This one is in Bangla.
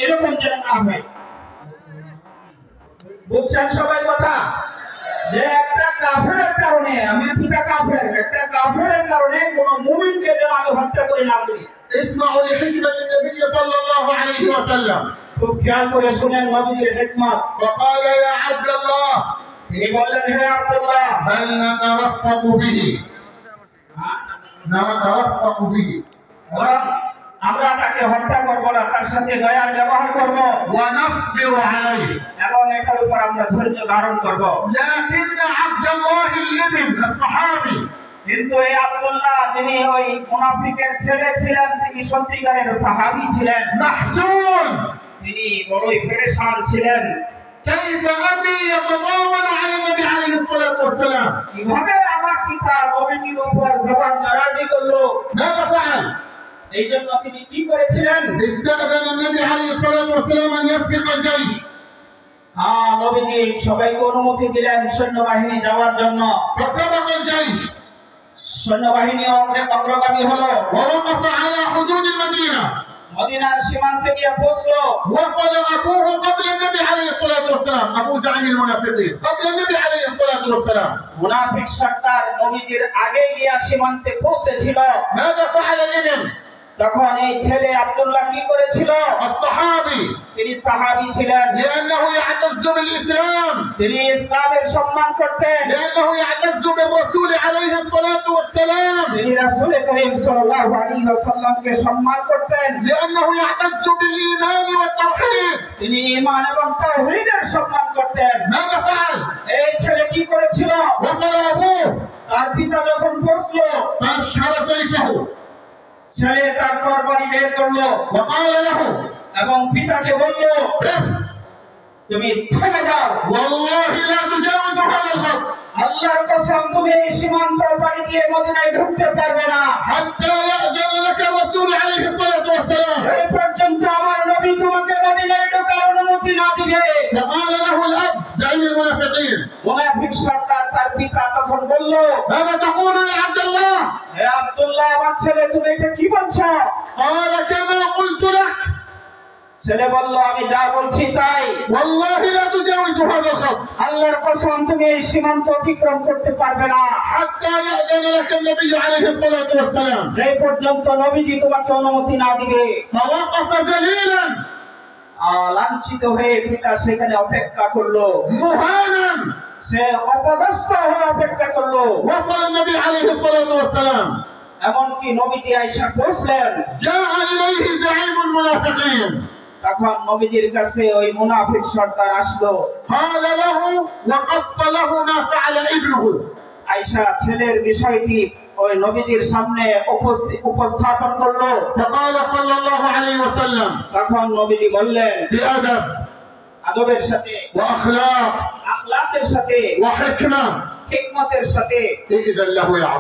এরকম যেন না হয়। বুঝছেন সবাই কথা? যে একটা কাফেরের কারণে, আমার পিতা কাফের, একটা কাফেরের কারণে কোন মুমিনকে যেন আমি হত্যা করে না করি। اسمعوا لحكمة النبي صلى الله عليه وسلم. খুব খেয়াল করে শুনেন নবীজির হিকমত। فقال يا عبد الله তিনি বললেন, হে আব্দুল্লাহ, بل نترفق به نترفق به আমরা তাকে হত্যা করব না, তার সাথে দয়ার ব্যবহার করব ونصبر عليه. এবং এটার উপর আমরা ধৈর্য ধারণ করব। لكن عبد الله الابن الصحابي কিন্তু এই আব্দুল্লাহ যিনি ওই মুনাফিকের ছেলে ছিলেন, তিনি সত্যিকারের সাহাবী ছিলেন, محزون. তিনি বড়ই পেরেশান ছিলেন। كيف أبي يتطاول على النبي عليه الصلاة والسلام؟ কিভাবে আমার পিতা নবীজির উপর জবান নারাজি করলো? ماذا فعل؟ এই জন্য তিনি কি করেছিলেন? استأذن النبي عليه الصلاة والسلام أن يسبق الجيش. নবীজি সবাইকে অনুমতি দিলেন সৈন্যবাহিনী যাওয়ার জন্য। فسبق الجيش সৈন্যবাহিনী অগ্রগামী হলো, ووقف على حدود المدينة. মদিনার সীমান্তে গিয়ে পৌঁছলো। وصل أبوه قبل النبي عليه الصلاة والسلام، أبو زعيم المنافقين قبل النبي عليه الصلاة والسلام. মুনাফিক সর্দার নবীজির আগে গিয়ে সীমান্তে পৌঁছেছিল। ماذا فعل الابن؟ তখন এই ছেলে আব্দুল্লাহ কি করেছিল? الصحابي তিনি সাহাবী ছিলেন, لأنه يعتز بالإسلام، তিনি ইসলামের সম্মান করতেন, لأنه يعتز بالرسول عليه الصلاة والسلام، তিনি রাসূল করিম সাল্লাল্লাহু আলাইহি ওয়াসাল্লামকে সম্মান করতেন, لأنه يعتز بالإيمان والتوحيد. তিনি ঈমান এবং তাওহীদের সম্মান করতেন। ماذا فعل؟ এই ছেলে কি করেছিল? وصل أبوه তার পিতা যখন পৌঁছলো, فأشهر سيفه ছেলে তার তরবারি বের করলো وقال له এবং পিতাকে বলল, قف، তুমি থেমে যাও, والله لا تجاوز هذا الخط আল্লাহর কসম তুমি এই সীমান্ত পাড়ি দিয়ে মদিনায় ঢুকতে পারবে না حتى يأذن لك الرسول عليه الصلاة والسلام. এই পর্যন্ত আমার নবী তোমাকে মদিনায় ঢোকার অনুমতি না দিবে। فقال له الأب زعيم المنافقين মুনাফিক সর্দার তার পিতা তখন বলল, ماذا تقول يا عبد الله؟ হে আব্দুল্লাহ, আমার ছেলে তুমি এটা কি বলছো? قال كما قلت لك، ছেলে বলল, আমি যা বলছি তাই, والله لا تجاوز هذا الخط আল্লাহর কসম তুমি এই সীমান্ত অতিক্রম করতে পারবে না حتى يأذن لك النبي عليه الصلاة والسلام. এই পর্যন্ত নবীজি তোমাকে অনুমতি না দিবে। فوقف ذليلا লাঞ্ছিত হয়ে পিতা সেখানে অপেক্ষা করলো, مهانا. সে অপদস্থ হয়ে অপেক্ষা করলো। وصل النبي عليه الصلاة والسلام، এমনকি নবীজি আয়েশা পৌঁছলেন। جاء إليه زعيم المنافقين তখন নবীজির কাছে ওই মুনাফিক সর্দার আসলো। قال له وقص له ما فعل ابنه. আয়েশা ছেলের বিষয়টি ওই নবীজির সামনে উপস্থাপন করলো। فقال صلى الله عليه وسلم তখন নবীজি বললেন بأدب আদবের সাথে, وأخلاق আখলাকের সাথে, وحكمة হিকমতের সাথে, إذن له يا عبد